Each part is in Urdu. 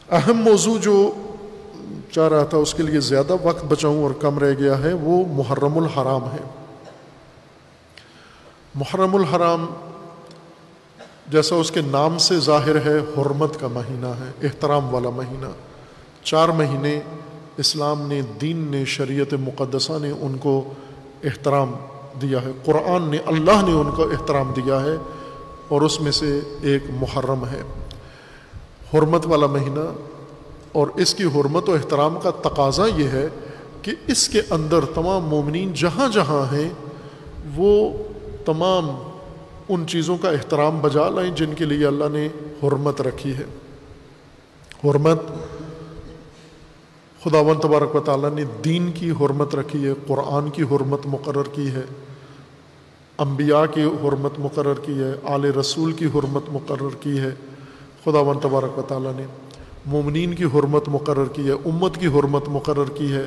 اہم موضوع جو چاہ رہا تھا اس کے لیے زیادہ وقت بچاؤں اور کم رہ گیا ہے، وہ محرم الحرام ہے۔ محرم الحرام جیسا اس کے نام سے ظاہر ہے، حرمت کا مہینہ ہے، احترام والا مہینہ۔ 4 مہینے اسلام نے، دین نے، شریعت مقدسہ نے ان کو احترام دیا ہے، قرآن نے، اللہ نے ان کو احترام دیا ہے، اور اس میں سے ایک محرم ہے، حرمت والا مہینہ۔ اور اس کی حرمت و احترام کا تقاضا یہ ہے کہ اس کے اندر تمام مومنین جہاں جہاں ہیں وہ تمام ان چیزوں کا احترام بجا لائیں جن کے لیے اللہ نے حرمت رکھی ہے۔ حرمت خداوند تبارک و تعالیٰ نے دین کی حرمت رکھی ہے، قرآن کی حرمت مقرر کی ہے، انبیاء کی حرمت مقرر کی ہے، آل رسول کی حرمت مقرر کی ہے، خداوند تبارک و تعالیٰ نے مومنین کی حرمت مقرر کی ہے، امت کی حرمت مقرر کی ہے،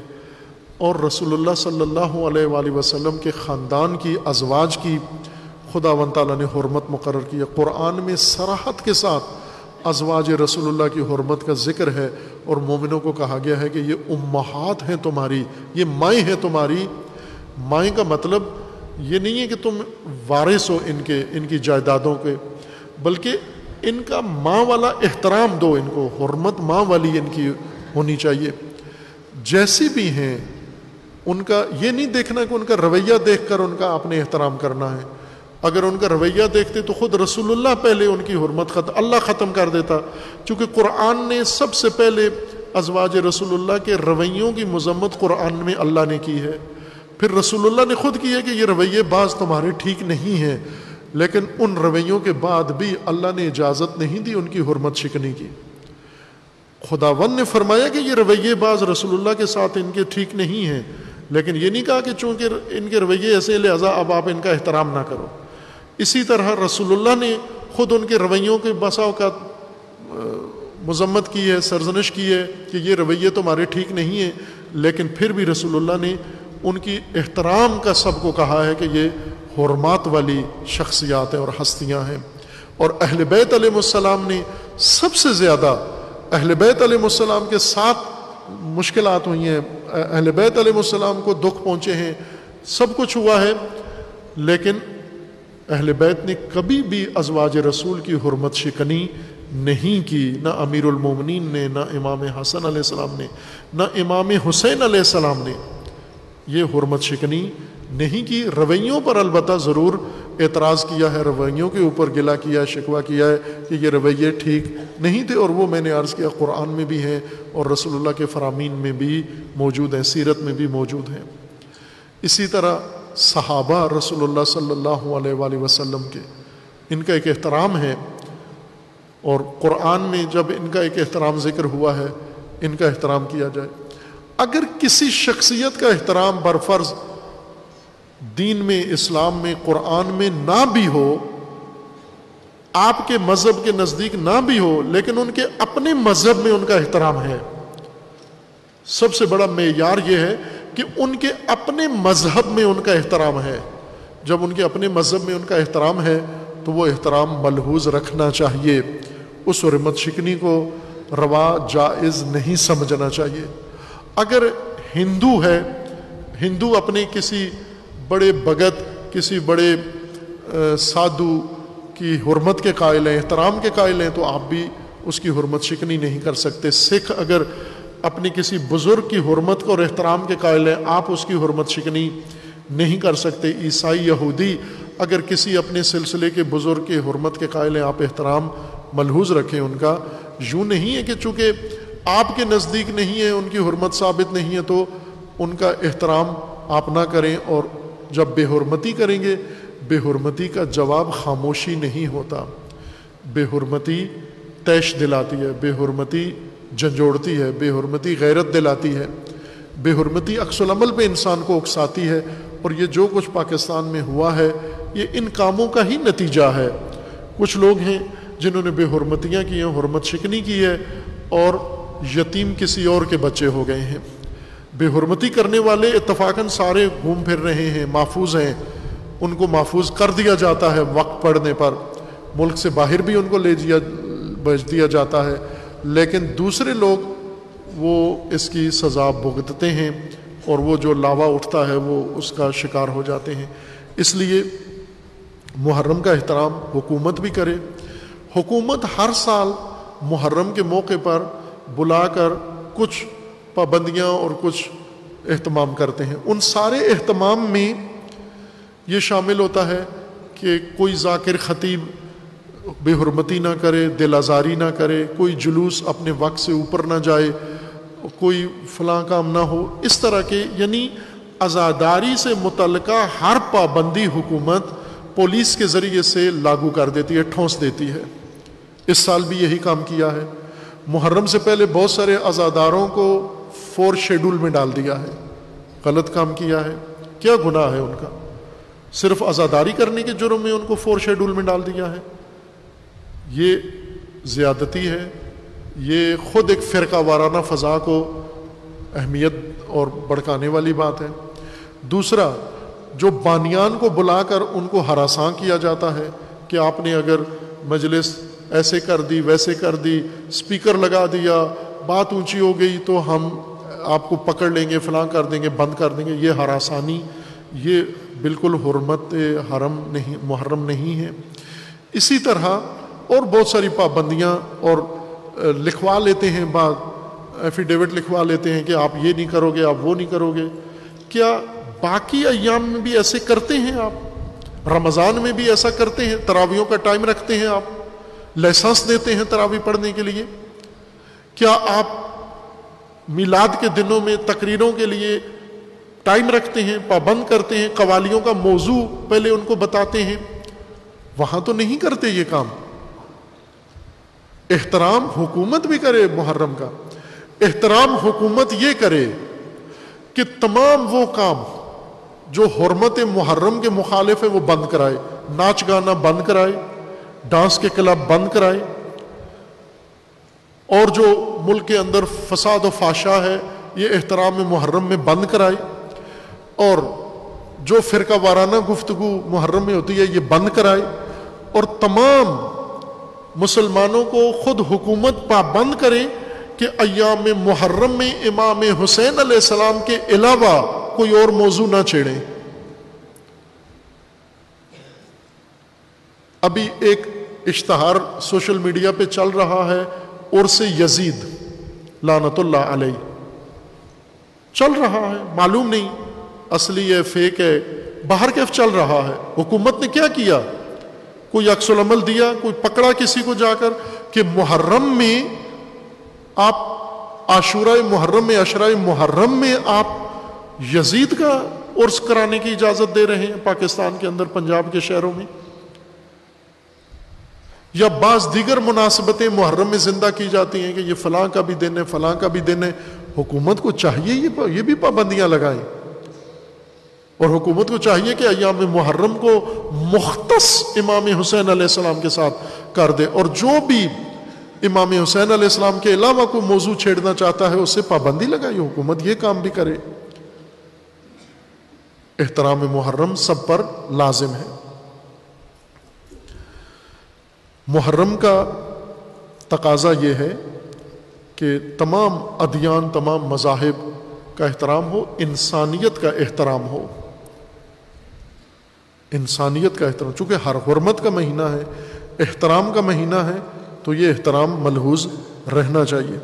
اور رسول اللہ صلی اللہ علیہ وآلہ وسلم کے خاندان کی، ازواج کی خداوند تعالیٰ نے حرمت مقرر کی ہے۔ قرآن میں صراحت کے ساتھ ازواج رسول اللہ کی حرمت کا ذکر ہے، اور مومنوں کو کہا گیا ہے کہ یہ امہات ہیں تمہاری، یہ مائیں ہیں تمہاری۔ مائیں کا مطلب یہ نہیں ہے کہ تم وارث ہو ان کی جائیدادوں کے، بلکہ ان کا ماں والا احترام دو، ان کو حرمت ماں والی ان کی ہونی چاہیے۔ جیسی بھی ہیں ان کا یہ نہیں دیکھنا کہ ان کا رویہ دیکھ کر ان کا آپ نے احترام کرنا ہے۔ اگر ان کا رویہ دیکھتے تو خود رسول اللہ پہلے ان کی حرمت اللہ ختم کر دیتا، چونکہ قرآن نے سب سے پہلے ازواج رسول اللہ کے رویوں کی مذمت قرآن میں اللہ نے کی ہے۔ پھر رسول اللہ نے خود کی ہے کہ یہ رویے بعض تمہارے ٹھیک نہیں ہیں، لیکن ان رویوں کے بعد بھی اللہ نے اجازت نہیں دی ان کی حرمت شکنی کی۔ خداوند نے فرمایا کہ یہ رویے بعض رسول اللہ کے ساتھ ان کے ٹھیک نہیں ہیں، لیکن یہ نہیں کہا کہ چونکہ ان کے رویے ایسے ہیں لہذا اب آپ ان کا احترام نہ کرو۔ اسی طرح رسول اللہ نے خود ان کے رویوں کے بسا اوقات مذمت کی ہے، سرزنش کی ہے کہ یہ رویے تمہارے ٹھیک نہیں ہیں، لیکن پھر بھی رسول اللہ نے ان کی احترام کا سب کو کہا ہے کہ یہ حرمات والی شخصیات ہیں اور ہستیاں ہیں۔ اور اہل بیت علیہ السلام نے سب سے زیادہ، اہل بیت علیہ السلام کے ساتھ مشکلات ہوئی ہیں، اہل بیت علیہ السلام کو دکھ پہنچے ہیں، سب کچھ ہوا ہے، لیکن اہل بیت نے کبھی بھی ازواج رسول کی حرمت شکنی نہیں کی، نہ امیر المومنین نے، نہ امام حسن علیہ السلام نے، نہ امام حسین علیہ السلام نے یہ حرمت شکنی نہیں کی۔ رویوں پر البتہ ضرور اعتراض کیا ہے، رویوں کے اوپر گلہ کیا ہے، شکوہ کیا ہے کہ یہ رویے ٹھیک نہیں تھے، اور وہ میں نے عرض کیا قرآن میں بھی ہیں اور رسول اللہ کے فرامین میں بھی موجود ہیں، سیرت میں بھی موجود ہیں۔ اسی طرح صحابہ رسول اللہ صلی اللہ علیہ وآلہ وسلم کے، ان کا ایک احترام ہے، اور قرآن میں جب ان کا ایک احترام ذکر ہوا ہے ان کا احترام کیا جائے۔ اگر کسی شخصیت کا احترام برفرض دین میں، اسلام میں، قرآن میں نہ بھی ہو، آپ کے مذہب کے نزدیک نہ بھی ہو، لیکن ان کے اپنے مذہب میں ان کا احترام ہے، سب سے بڑا معیار یہ ہے کہ ان کے اپنے مذہب میں ان کا احترام ہے۔ جب ان کے اپنے مذہب میں ان کا احترام ہے تو وہ احترام ملحوظ رکھنا چاہیے، اس حرمت شکنی کو روا جائز نہیں سمجھنا چاہیے۔ اگر ہندو ہے، ہندو اپنے کسی بڑے بھگت، کسی بڑے سادھو کی حرمت کے قائل ہیں، احترام کے قائل ہیں، تو آپ بھی اس کی حرمت شکنی نہیں کر سکتے۔ سکھ اگر اپنی کسی بزرگ کی حرمت کو اور احترام کے قائل ہیں، آپ اس کی حرمت شکنی نہیں کر سکتے۔ عیسائی، یہودی اگر کسی اپنے سلسلے کے بزرگ کے حرمت کے قائل ہیں، آپ احترام ملحوظ رکھیں ان کا۔ یوں نہیں ہے کہ چونکہ آپ کے نزدیک نہیں ہے، ان کی حرمت ثابت نہیں ہے تو ان کا احترام آپ نہ کریں، اور جب بے حرمتی کریں گے، بے حرمتی کا جواب خاموشی نہیں ہوتا۔ بے حرمتی طیش دلاتی ہے، بے حرمتی جھنجھوڑتی ہے، بے حرمتی غیرت دلاتی ہے، بے حرمتی عکس العمل پہ انسان کو اکساتی ہے، اور یہ جو کچھ پاکستان میں ہوا ہے یہ ان کاموں کا ہی نتیجہ ہے۔ کچھ لوگ ہیں جنہوں نے بے حرمتیاں کی ہیں، حرمت شکنی کی ہے، اور یتیم کسی اور کے بچے ہو گئے ہیں۔ بے حرمتی کرنے والے اتفاقاً سارے گھوم پھر رہے ہیں، محفوظ ہیں، ان کو محفوظ کر دیا جاتا ہے وقت پڑنے پر، ملک سے باہر بھی ان کو بھیج دیا جاتا ہے، لیکن دوسرے لوگ وہ اس کی سزا بھگتتے ہیں اور وہ جو لاوا اٹھتا ہے وہ اس کا شکار ہو جاتے ہیں۔ اس لیے محرم کا احترام حکومت بھی کرے۔ حکومت ہر سال محرم کے موقع پر بلا کر کچھ پابندیاں اور کچھ اہتمام کرتے ہیں۔ ان سارے اہتمام میں یہ شامل ہوتا ہے کہ کوئی ذاکر خطیب بے حرمتی نہ کرے، دل آزاری نہ کرے، کوئی جلوس اپنے وقت سے اوپر نہ جائے، کوئی فلاں کام نہ ہو، اس طرح کے یعنی عزاداری سے متعلقہ ہر پابندی حکومت پولیس کے ذریعے سے لاگو کر دیتی ہے، ٹھونس دیتی ہے۔ اس سال بھی یہی کام کیا ہے۔ محرم سے پہلے بہت سارے عزاداروں کو 4 شیڈول میں ڈال دیا ہے۔ غلط کام کیا ہے، کیا گناہ ہے ان کا؟ صرف عزاداری کرنے کے جرم میں ان کو 4 شیڈول میں ڈال دیا ہے۔ یہ زیادتی ہے، یہ خود ایک فرقہ وارانہ فضا کو اہمیت اور بڑھکانے والی بات ہے۔ دوسرا، جو بانیان کو بلا کر ان کو ہراساں کیا جاتا ہے کہ آپ نے اگر مجلس ایسے کر دی، ویسے کر دی، سپیکر لگا دیا، بات اونچی ہو گئی تو ہم آپ کو پکڑ لیں گے، فلاں کر دیں گے، بند کر دیں گے، یہ ہراسانی، یہ بالکل حرمت حرم نہیں، محرم نہیں ہے۔ اسی طرح اور بہت ساری پابندیاں اور لکھوا لیتے ہیں، بعض ایفیڈیوٹ لکھوا لیتے ہیں کہ آپ یہ نہیں کرو گے، آپ وہ نہیں کرو گے۔ کیا باقی ایام میں بھی ایسے کرتے ہیں آپ؟ رمضان میں بھی ایسا کرتے ہیں؟ تراویحوں کا ٹائم رکھتے ہیں آپ؟ لائسنس دیتے ہیں تراویح پڑھنے کے لیے؟ کیا آپ میلاد کے دنوں میں تقریروں کے لیے ٹائم رکھتے ہیں، پابند کرتے ہیں، قوالیوں کا موضوع پہلے ان کو بتاتے ہیں؟ وہاں تو نہیں کرتے یہ کام۔ احترام حکومت بھی کرے محرم کا، احترام حکومت یہ کرے کہ تمام وہ کام جو حرمت محرم کے مخالف ہے وہ بند کرائے، ناچ گانا بند کرائے، ڈانس کے کلب بند کرائے، اور جو ملک کے اندر فساد و فحشا ہے یہ احترام محرم میں بند کرائے، اور جو فرقہ وارانہ گفتگو محرم میں ہوتی ہے یہ بند کرائے، اور تمام مسلمانوں کو خود حکومت پابند کرے کہ ایام محرم میں امام حسین علیہ السلام کے علاوہ کوئی اور موضوع نہ چھیڑیں۔ ابھی ایک اشتہار سوشل میڈیا پہ چل رہا ہے عرس یزید لعنت اللہ علیہ، چل رہا ہے، معلوم نہیں اصلی ہے فیک ہے، باہر کیف چل رہا ہے۔ حکومت نے کیا کیا؟ کوئی عکس العمل دیا؟ کوئی پکڑا کسی کو جا کر کہ محرم میں آپ عاشورہ محرم میں، عشرہ محرم میں آپ یزید کا عرس کرانے کی اجازت دے رہے ہیں پاکستان کے اندر، پنجاب کے شہروں میں؟ یا بعض دیگر مناسبتیں محرم میں زندہ کی جاتی ہیں کہ یہ فلاں کا بھی دن ہے، فلاں کا بھی دن ہے۔ حکومت کو چاہیے یہ بھی پابندیاں لگائیں، اور حکومت کو چاہیے کہ ایام محرم کو مختص امام حسین علیہ السلام کے ساتھ کر دے، اور جو بھی امام حسین علیہ السلام کے علاوہ کوئی موضوع چھیڑنا چاہتا ہے اس سے پابندی لگائے۔ حکومت یہ کام بھی کرے۔ احترام محرم سب پر لازم ہے۔ محرم کا تقاضا یہ ہے کہ تمام ادیان، تمام مذاہب کا احترام ہو، انسانیت کا احترام ہو، انسانیت کا احترام۔ چونکہ ہر حرمت کا مہینہ ہے، احترام کا مہینہ ہے، تو یہ احترام ملحوظ رہنا چاہیے۔